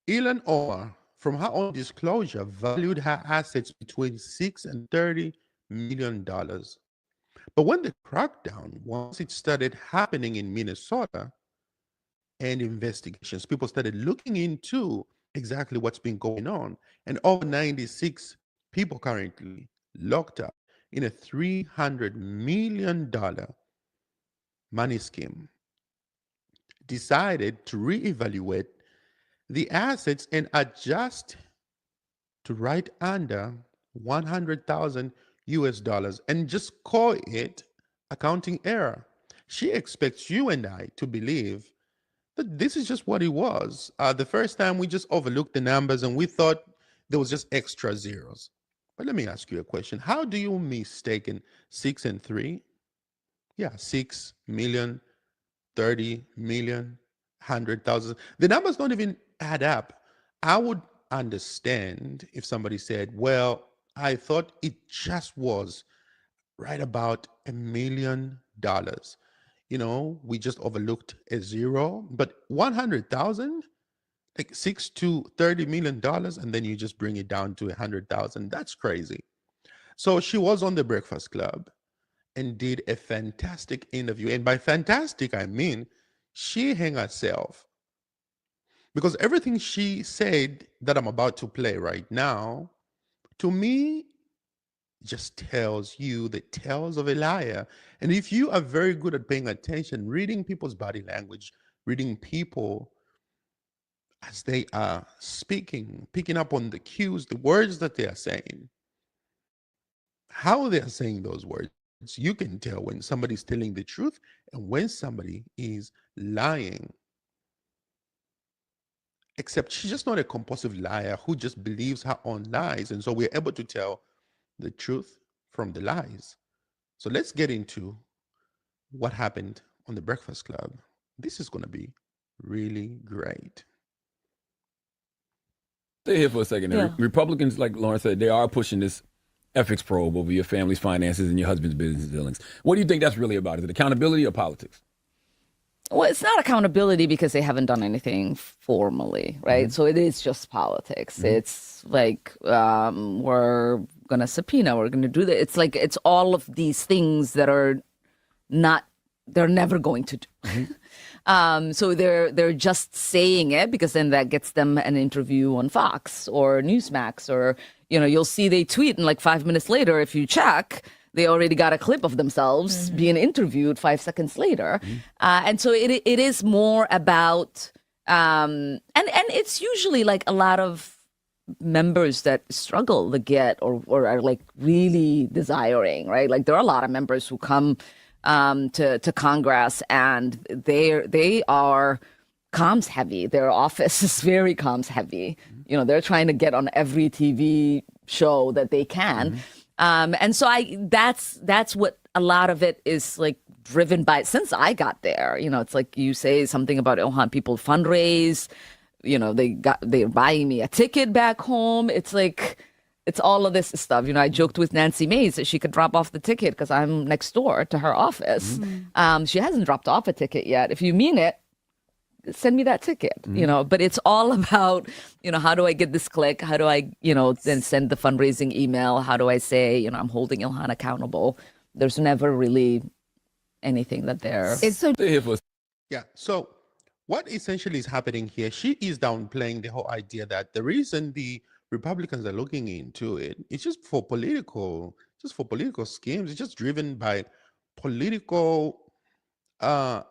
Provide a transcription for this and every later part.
Ilhan Omar, from her own disclosure, valued her assets between $6 and $30 million. But when the crackdown, once it started happening in Minnesota and investigations, people started looking into exactly what's been going on. And over 96 people currently locked up in a $300 million money scheme, decided to reevaluate the assets and adjust to right under 100,000 US dollars and just call it accounting error. She expects you and I to believe that this is just what it was. The first time we just overlooked the numbers and we thought there was just extra zeros. But let me ask you a question. How do you mistaken 6 and 3? Yeah, 6 million, 30 million, 100,000. The numbers don't even add up. I would understand if somebody said, well, I thought it just was right about $1 million. We just overlooked a zero, but 100,000, like 6 to $30 million, and then you just bring it down to 100,000. That's crazy. So she was on the Breakfast Club and did a fantastic interview. And by fantastic, I mean she hung herself because everything she said that I'm about to play right now, to me, just tells you the tales of a liar. And if you are very good at paying attention, reading people's body language, reading people as they are speaking, picking up on the cues, the words that they are saying, how they are saying those words, you can tell when somebody's telling the truth and when somebody is lying. Except she's just not a compulsive liar who just believes her own lies. And so we're able to tell the truth from the lies. So let's get into what happened on the Breakfast Club. This is going to be really great. Stay here for a second. Yeah. Republicans, like Lauren said, they are pushing this ethics probe over your family's finances and your husband's business dealings. What do you think that's really about? Is it accountability or politics? Well, it's not accountability because they haven't done anything formally, right? So it is just politics. It's like we're going to subpoena, we're going to do that. It's like it's all of these things that are not, they're never going to do. So they're just saying it because then that gets them an interview on Fox or Newsmax, or you'll see they tweet and like 5 minutes later, if you check, they already got a clip of themselves being interviewed 5 seconds later. And so it is more about, and it's usually like a lot of members that struggle to get or are like really desiring, right? Like there are a lot of members who come to Congress and they are comms heavy. Their office is very comms heavy. They're trying to get on every TV show that they can. And so that's what a lot of it is like driven by since I got there. It's like you say something about Ilhan, people fundraise, they're buying me a ticket back home. It's like, it's all of this stuff. I joked with Nancy Mace that she could drop off the ticket because I'm next door to her office. She hasn't dropped off a ticket yet. If you mean it, send me that ticket, but it's all about, how do I get this click? How do I, then send the fundraising email? How do I say, I'm holding Ilhan accountable? There's never really anything that they're. It's so. Yeah. So what essentially is happening here, she is downplaying the whole idea that the reason the Republicans are looking into it, it's just for political schemes. It's just driven by political uh,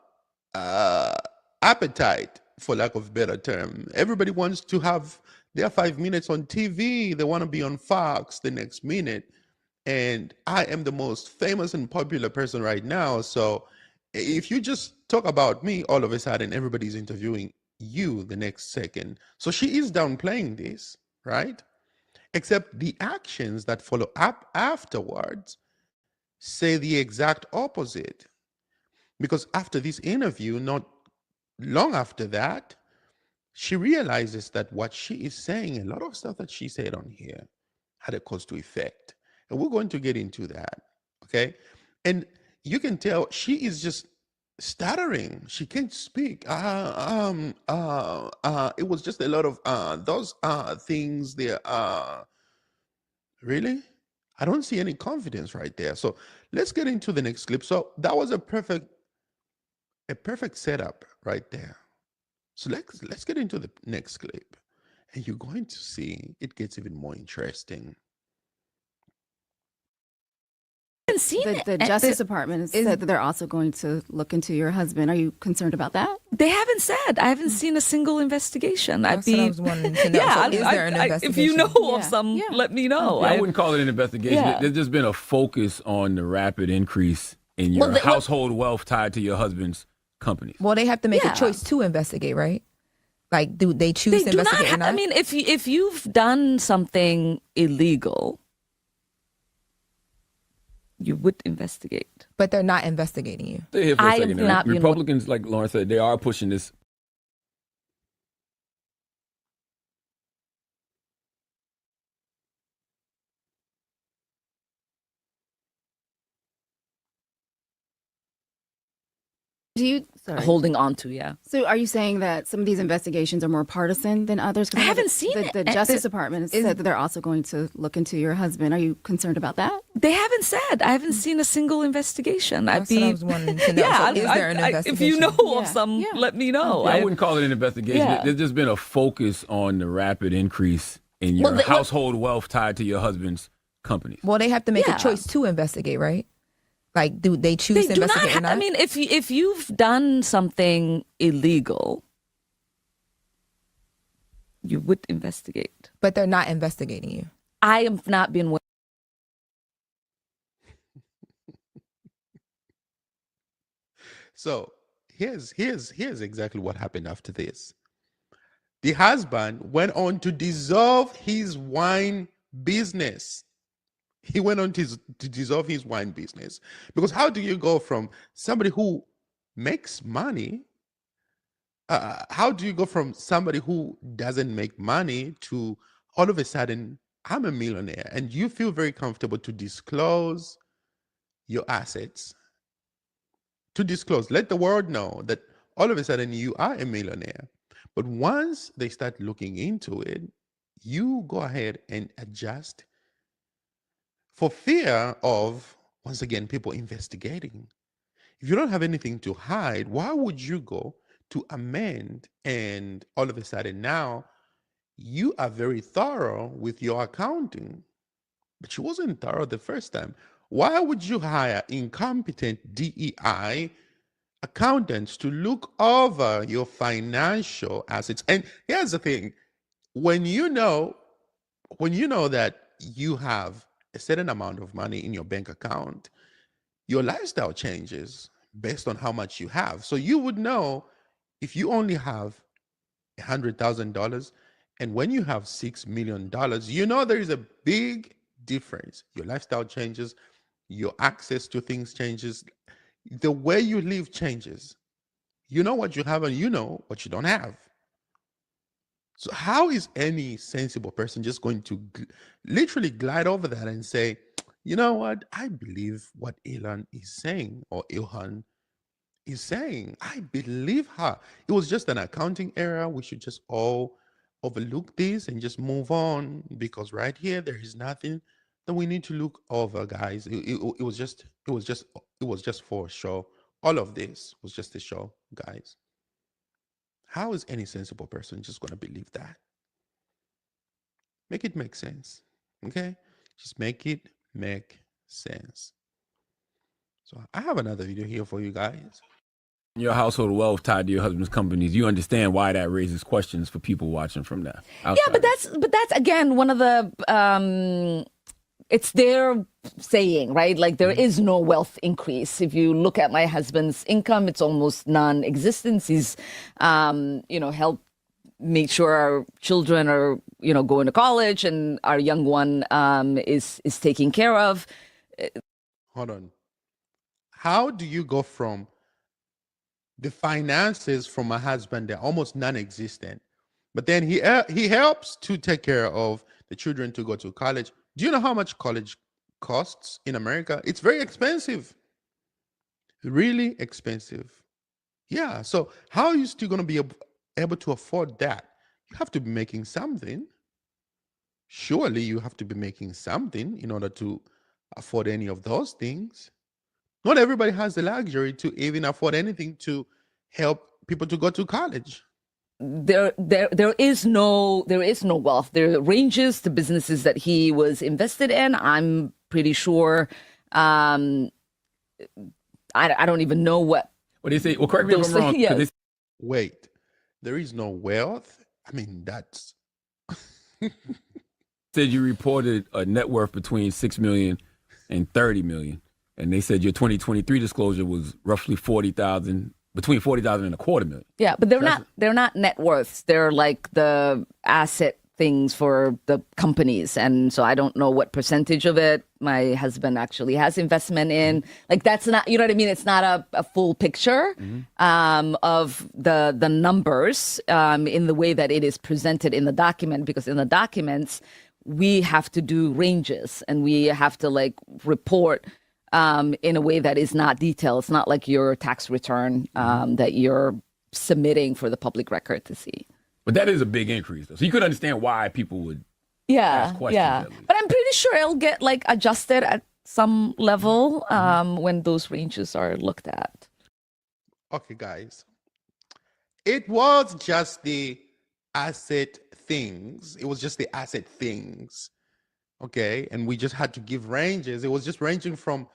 uh, appetite, for lack of a better term. Everybody wants to have their 5 minutes on TV. They want to be on Fox the next minute. And I am the most famous and popular person right now. So if you just talk about me, all of a sudden everybody's interviewing you the next second. So she is downplaying this, right? Except the actions that follow up afterwards say the exact opposite. Because after this interview, not long after that, she realizes that what she is saying, a lot of stuff that she said on here, had a cause to effect. And we're going to get into that, okay? And you can tell she is just stuttering. She can't speak. It was just a lot of those things there. Really? I don't see any confidence right there. So let's get into the next clip. So that was a perfect setup right there. So let's get into the next clip, and you're going to see it gets even more interesting. haven't seen The Justice Department has said that they're also going to look into your husband. Are you concerned about that? They haven't said. I haven't seen a single investigation. That's what I was wanting to know. Yeah, So is there an investigation? if you know of Yeah. some, Yeah. let me know. I wouldn't call it an investigation. Yeah. There's just been a focus on the rapid increase in your household wealth tied to your husband's companies. Well, they have to make Yeah. a choice to investigate, right? Like, do they choose They to do not. investigate or not? I mean, if you've done something illegal, you would investigate. But they're not investigating you. Stay here for a I have second. now. not been Republicans, like Lauren said, they are pushing this. Sorry. Holding on to, yeah. So are you saying that some of these investigations are more partisan than others? 'Cause I haven't the- seen the, it. the Justice Department has said that they're also going to look into your husband. Are you concerned about that? They haven't said. I haven't seen a single investigation. That's what I was wanting to know. Yeah, So is there an investigation? if you know of Yeah. some, Yeah. let me know. I wouldn't call it an investigation. Yeah. There's just been a focus on the rapid increase in your household wealth tied to your husband's companies. Well, they have to make Yeah. a choice to investigate, right? Like, do they choose They to do not. investigate or not? I mean, if you've done something illegal, you would investigate. but they're not investigating you. I have not been. So here's exactly what happened after this. The husband went on to dissolve his wine business. He went on to dissolve his wine business, because how do you go from somebody who makes money? How do you go from somebody who doesn't make money to all of a sudden I'm a millionaire, and you feel very comfortable to disclose your assets, to disclose, let the world know that all of a sudden you are a millionaire. But once they start looking into it, you go ahead and adjust for fear of, once again, people investigating. If you don't have anything to hide, why would you go to amend and all of a sudden now you are very thorough with your accounting, but you wasn't thorough the first time? Why would you hire incompetent DEI accountants to look over your financial assets? And here's the thing, when you know that you have a certain amount of money in your bank account, your lifestyle changes based on how much you have. So you would know if you only have $100,000 and when you have $6 million, there is a big difference. Your lifestyle changes, your access to things changes, the way you live changes. You know what you have and you know what you don't have. So how is any sensible person just going to literally glide over that and say, you know what, I believe what Ilhan is saying, or Ilhan is saying, I believe her. It was just an accounting error. We should just all overlook this and just move on, because right here there is nothing that we need to look over, guys. It was just for a show. All of this was just a show, guys. How is any sensible person just going to believe that? Make it make sense. Okay? Just make it make sense. So I have another video here for you guys. Your household wealth tied to your husband's companies. You understand why that raises questions for people watching from that. Yeah, but that's again one of the. It's their saying, right? Like there is no wealth increase. If you look at my husband's income, it's almost non-existent. He's, helped make sure our children are, going to college, and our young one is taken care of. Hold on. How do you go from the finances from my husband, they're almost non-existent, but then he helps to take care of the children to go to college? Do you know how much college costs in America? It's very expensive. Really expensive. Yeah. So how are you still going to be able to afford that? You have to be making something. Surely you have to be making something in order to afford any of those things. Not everybody has the luxury to even afford anything to help people to go to college. There is no wealth. There are ranges to businesses that he was invested in. I'm pretty sure. um I don't even know what What they say? Well, correct me if those I'm things. wrong. Yeah, Because Wait, there is no wealth? I mean, that's said you reported a net worth between 6 million and 30 million, and they said your 2023 disclosure was roughly 40,000, between 40,000 and a quarter million. yeah, but they're So that's- not net worths. They're like the asset things for the companies, and so I don't know what percentage of it my husband actually has investment in. Like that's not, you know what I mean? It's not a full picture of the numbers in the way that it is presented in the document, because in the documents we have to do ranges and we have to like report in a way that is not detailed. It's not like your tax return that you're submitting for the public record to see. But that is a big increase, though. So you could understand why people would Yeah, ask questions, yeah. at least. But I'm pretty sure it'll get like adjusted at some level when those ranges are looked at. okay, guys. It was just the asset things. It was just the asset things. Okay. And we just had to give ranges. It was just ranging from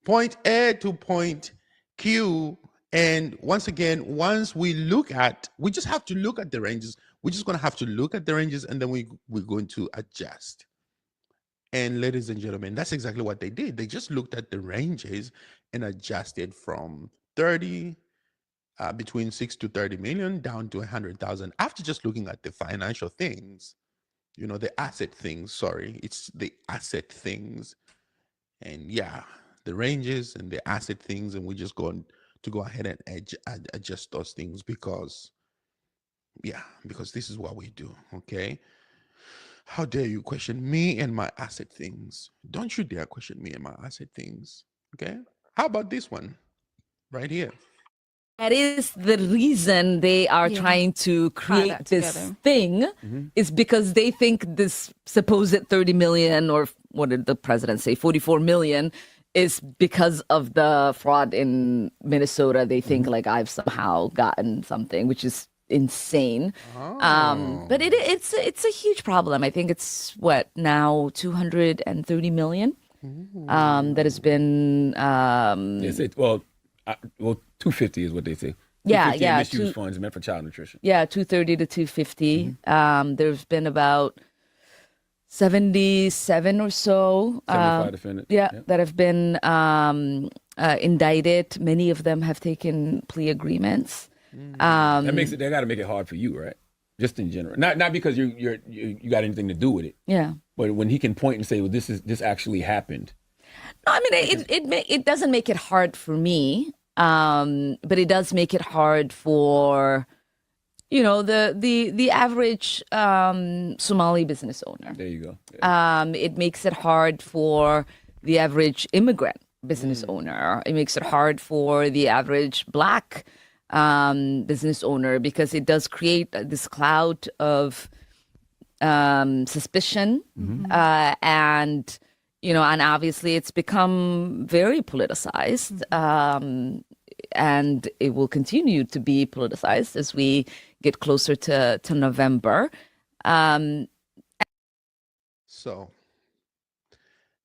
point A to point Q. And once again, once we just have to look at the ranges. We're just going to have to look at the ranges and then we're going to adjust. And ladies and gentlemen, that's exactly what they did. They just looked at the ranges and adjusted from 30 between 6 to 30 million down to 100,000 after just looking at the financial things, the asset things. Sorry, it's the asset things. And yeah, the ranges and the asset things. And we're just going to go ahead and adjust those things because this is what we do. Okay. How dare you question me and my asset things? Don't you dare question me and my asset things. Okay. How about this one right here? That is the reason they are Yeah. trying to Tie create that this together. thing, is because they think this supposed 30 million, or what did the president say, 44 million, is because of the fraud in Minnesota. They think like I've somehow gotten something, which is insane. But it's a huge problem. I think it's what now 230 million that has been They say, well, 250 is what they say. Yeah, 250 yeah, in misuse funds meant for child nutrition. yeah, 230 to 250. There's been about 77 or so 75 defendants. yeah, Yep. that have been indicted. Many of them have taken plea agreements. That makes it. They got to make it hard for you, right? Just in general, not because you got anything to do with it, Yeah. but when he can point and say, "Well, this actually happened." No, I mean, it doesn't make it hard for me, but it does make it hard for, the average Somali business owner. There you go. Yeah. It makes it hard for the average immigrant business owner. It makes it hard for the average Black business owner, because it does create this cloud of suspicion, and and obviously it's become very politicized, and it will continue to be politicized as we get closer to November. So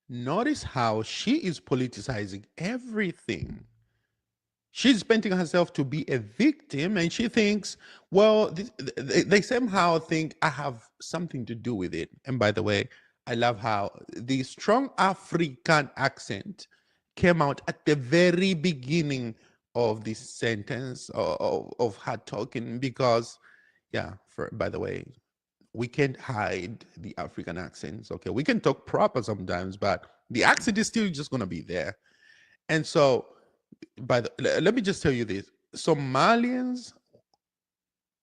notice how she is politicizing everything. She's painting herself to be a victim, and she thinks, well, they somehow think I have something to do with it. And by the way, I love how the strong African accent came out at the very beginning of this sentence of her talking, because, yeah, by the way, we can't hide the African accents. Okay, we can talk proper sometimes, but the accent is still just gonna be there. And so, let me just tell you this: Somalians.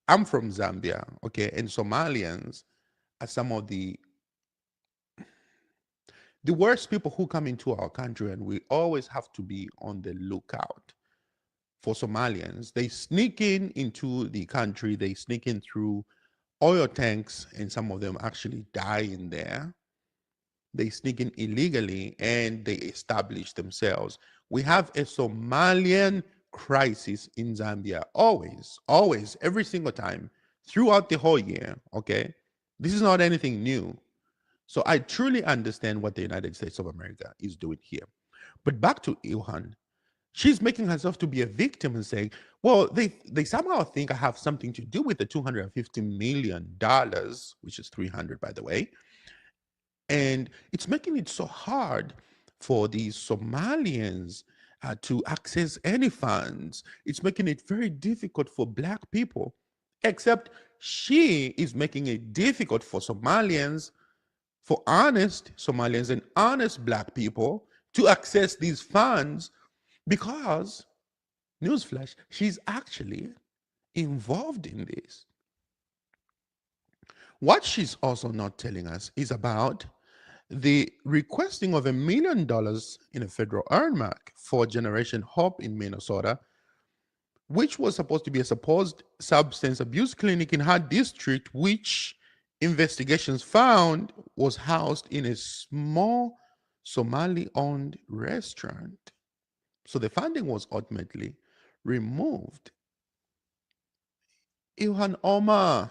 I'm from Zambia, okay, and Somalians are some of the worst people who come into our country, and we always have to be on the lookout for Somalians. They sneak in into the country, they sneak in through oil tanks, and some of them actually die in there. They sneak in illegally and they establish themselves. We have a Somalian crisis in Zambia, always, always, every single time, throughout the whole year. Okay. This is not anything new. So I truly understand what the United States of America is doing here. But back to Ilhan, she's making herself to be a victim and saying, well, they somehow think I have something to do with the $250 million, which is 300, by the way. And it's making it so hard for these Somalians to access any funds. It's making it very difficult for Black people, except she is making it difficult for Somalians, for honest Somalians and honest Black people to access these funds because, newsflash, she's actually involved in this. What she's also not telling us is about the requesting of $1 million in a federal earmark for Generation Hope in Minnesota, which was supposed to be a supposed substance abuse clinic in her district, which investigations found was housed in a small Somali owned restaurant. So the funding was ultimately removed. Ilhan Omar,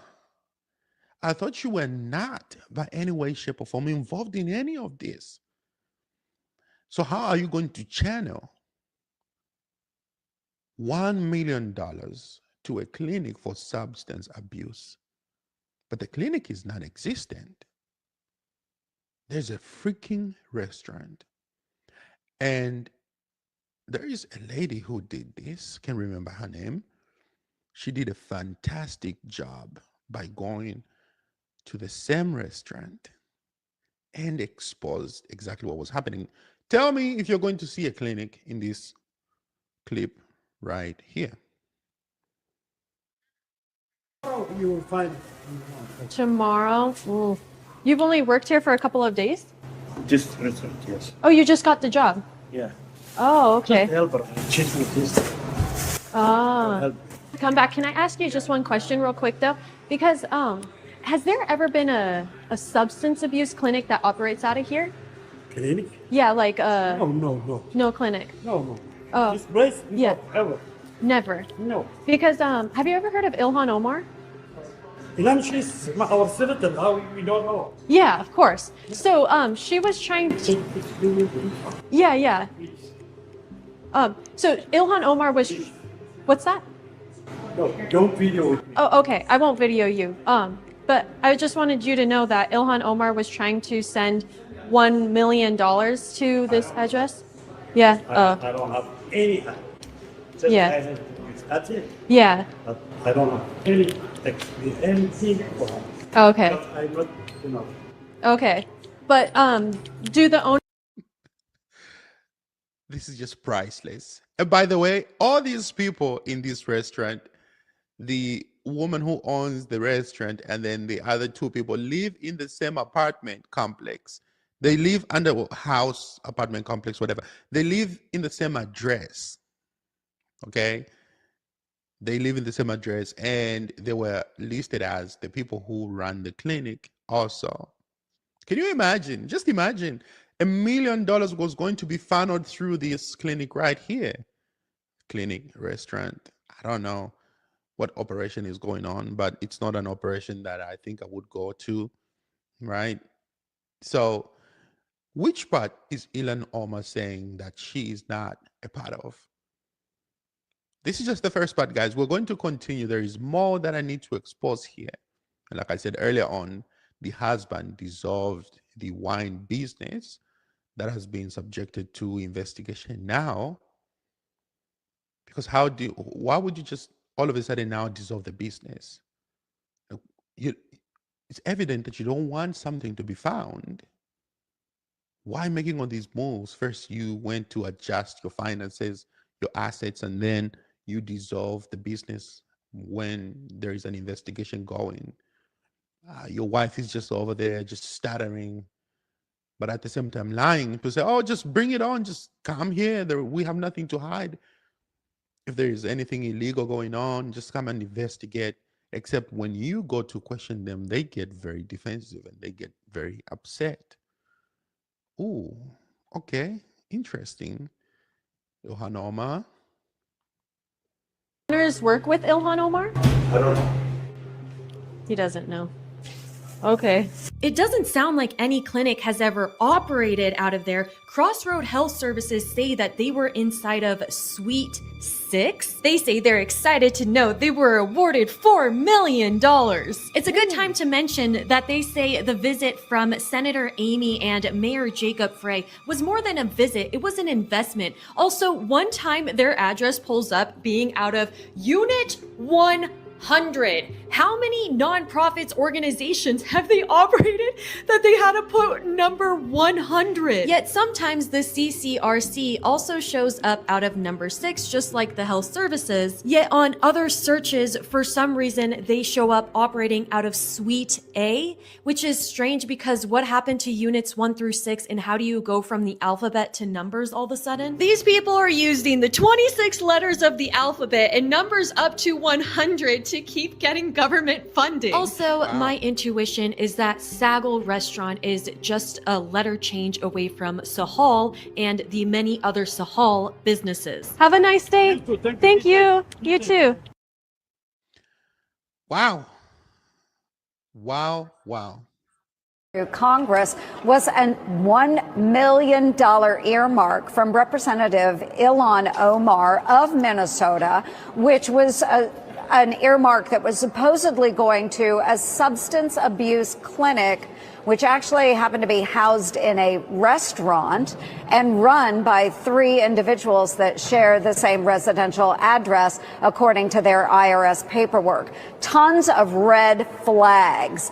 I thought you were not by any way, shape, or form involved in any of this. So, how are you going to channel $1 million to a clinic for substance abuse? But the clinic is non existent. There's a freaking restaurant. And there is a lady who did this, can't remember her name. She did a fantastic job by going to the same restaurant and exposed exactly what was happening. Tell me if you're going to see a clinic in this clip right here. You will find Tomorrow? You've only worked here for a couple of days? just restaurant, yes. Oh, you just got the job? Yeah. Oh, okay. Helper, check with this. Ah. Help. Come back. Can I ask you just one question real quick though? Because has there ever been a substance abuse clinic that operates out of here? Clinic? Yeah, like No, no clinic. no. Oh. This place? Yeah. No, ever. Never. No. Because have you ever heard of Ilhan Omar? Ilan, she's our citizen. How we don't know. Yeah, of course. So she was trying to Yeah, yeah. So Ilhan Omar was what's that? No, don't video with me. Oh, okay. I won't video you. But I just wanted you to know that Ilhan Omar was trying to send $1 million to this address. Yeah. I don't have any. Just Yeah. I have this. That's it. Yeah. But I don't have any text, anything for her. Okay. Because I'm not, Okay. But do the owner This is just priceless. And by the way, all these people in this restaurant, the woman who owns the restaurant and then the other two people live in the same apartment complex. They live under a house, apartment complex, whatever. They live in the same address. Okay. They live in the same address and they were listed as the people who run the clinic also. Can you imagine? Just imagine $1 million was going to be funneled through this clinic right here. Clinic, restaurant. I don't know what operation is going on, but it's not an operation that I think I would go to, right? So, which part is Ilhan Omar saying that she is not a part of? This is just the first part, guys. We're going to continue. There is more that I need to expose here. And like I said earlier on, the husband dissolved the wine business that has been subjected to investigation now. Because why would you just all of a sudden now dissolve the business? You, it's evident that you don't want something to be found. Why making all these moves? First, you went to adjust your finances, your assets, and then you dissolve the business when there is an investigation going. Your wife is just over there, just stuttering, but at the same time lying to say, "Oh, just bring it on, just come here. We have nothing to hide." If there is anything illegal going on, just come and investigate. Except when you go to question them, they get very defensive and they get very upset. Ooh, okay, interesting. Ilhan Omar. Work with Ilhan Omar? I don't know. He doesn't know. Okay. It doesn't sound like any clinic has ever operated out of there. Crossroad Health Services say that they were inside of Suite 6. They say they're excited to know they were awarded $4 million. It's a good time to mention that they say the visit from Senator Amy and Mayor Jacob Frey was more than a visit, it was an investment. Also, one time their address pulls up being out of Unit 100. How many nonprofits organizations have they operated that they had to put number 100? Yet sometimes the CCRC also shows up out of number 6, just like the health services. Yet on other searches, for some reason, they show up operating out of Suite A, which is strange because what happened to units 1 through 6 and how do you go from the alphabet to numbers all of a sudden? These people are using the 26 letters of the alphabet and numbers up to 100 to keep getting government funding. Also, my intuition is that Sagel Restaurant is just a letter change away from Sahal and the many other Sahal businesses. Have a nice day. Thank you. You too. Wow. Wow. Wow. Congress was a $1 million earmark from Representative Ilhan Omar of Minnesota, which was an earmark that was supposedly going to a substance abuse clinic, which actually happened to be housed in a restaurant and run by 3 individuals that share the same residential address, according to their IRS paperwork. Tons of red flags.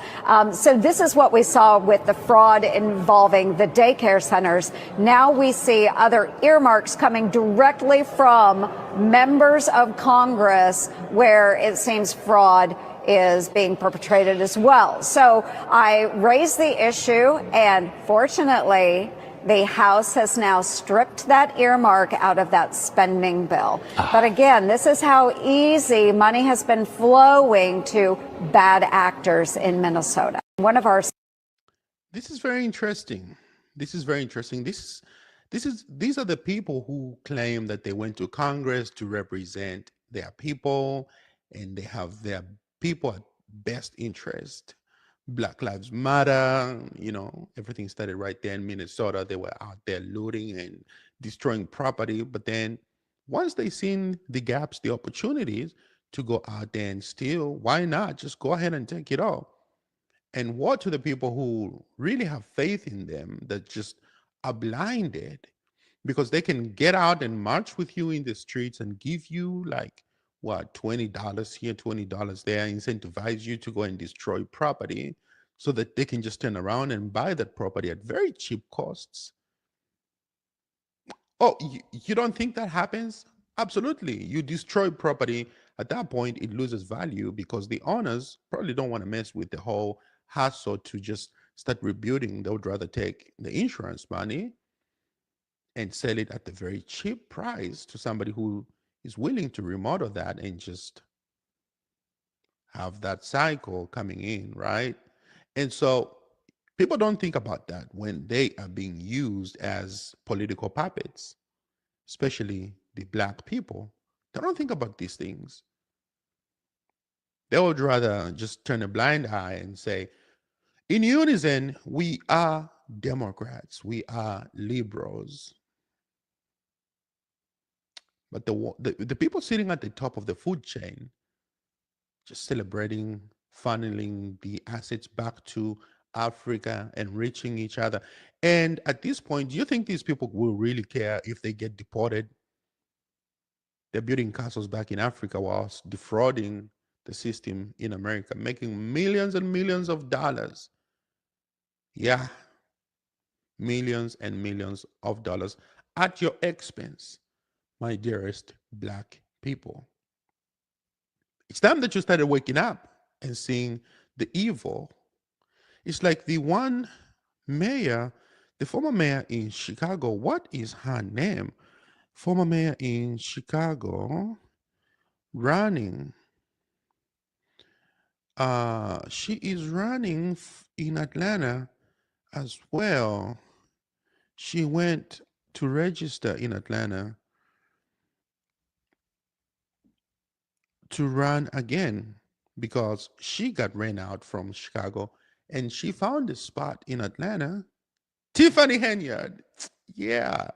So this is what we saw with the fraud involving the daycare centers. Now we see other earmarks coming directly from members of Congress where it seems fraud is being perpetrated as well. So I raised the issue, and fortunately, the House has now stripped that earmark out of that spending bill. But again, this is how easy money has been flowing to bad actors in Minnesota. One of our This is very interesting. This is very interesting. These are the people who claim that they went to Congress to represent their people, and they have their people at best interest. Black Lives Matter, everything started right there in Minnesota. They were out there looting and destroying property. But then once they seen the gaps, the opportunities to go out there and steal, why not just go ahead and take it all? And what to the people who really have faith in them that just are blinded because they can get out and march with you in the streets and give you like what, $20 here, $20 there, incentivize you to go and destroy property so that they can just turn around and buy that property at very cheap costs. Oh, you don't think that happens? Absolutely. You destroy property, at that point it loses value because the owners probably don't want to mess with the whole hassle to just start rebuilding. They would rather take the insurance money and sell it at a very cheap price to somebody who is willing to remodel that and just have that cycle coming in, right? And so people don't think about that when they are being used as political puppets, especially the Black people. They don't think about these things. They would rather just turn a blind eye and say, in unison, we are Democrats, we are liberals. But the people sitting at the top of the food chain, just celebrating, funneling the assets back to Africa, enriching each other. And at this point, do you think these people will really care if they get deported? They're building castles back in Africa whilst defrauding the system in America, making millions and millions of dollars. Yeah, millions and millions of dollars at your expense, my dearest Black people. It's time that you started waking up and seeing the evil. It's like the former mayor in Chicago, what is her name? former mayor in Chicago, running. She is running in Atlanta as well. She went to register in Atlanta to run again because she got ran out from Chicago and she found a spot in Atlanta. Tiffany Henyard. Yeah,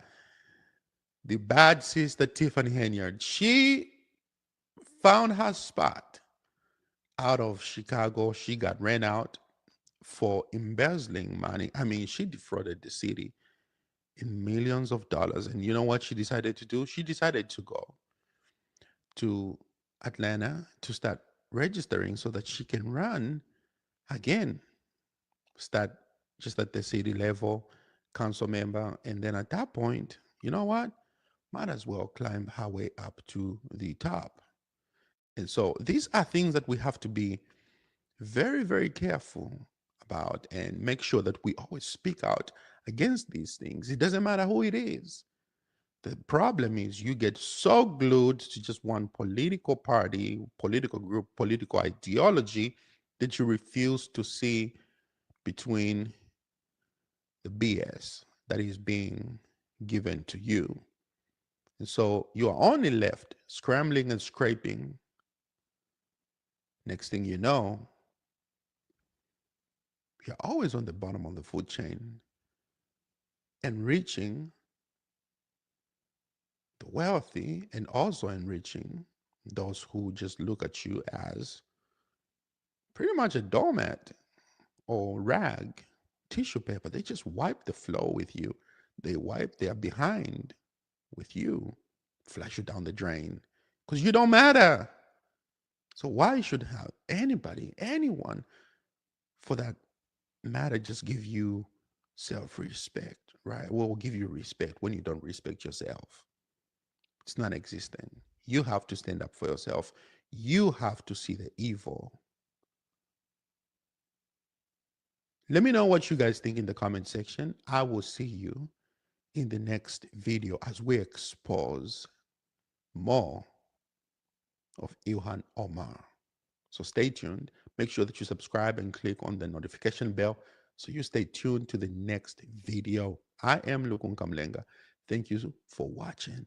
the bad sister Tiffany Henyard. She found her spot out of Chicago. She got ran out for embezzling money. I mean, she defrauded the city in millions of dollars. And you know what she decided to do? She decided to go to Atlanta to start registering so that she can run again, start just at the city level, council member. And then at that point, you know what? Might as well climb her way up to the top. And so these are things that we have to be very, very careful about and make sure that we always speak out against these things. It doesn't matter who it is. The problem is you get so glued to just one political party, political group, political ideology that you refuse to see between the BS that is being given to you. And so you are only left scrambling and scraping. Next thing you know, you're always on the bottom of the food chain and reaching the wealthy and also enriching those who just look at you as pretty much a doormat or rag, tissue paper. They just wipe the floor with you. They wipe their behind with you, flush you down the drain because you don't matter. So why should have anybody, anyone for that matter, just give you self-respect, right? What will give you respect when you don't respect yourself? It's not existent. You have to stand up for yourself. You have to see the evil. Let me know what you guys think in the comment section. I will see you in the next video as we expose more of Ilhan Omar. So stay tuned. Make sure that you subscribe and click on the notification bell so you stay tuned to the next video. I am Lukun Kamlenga. Thank you for watching.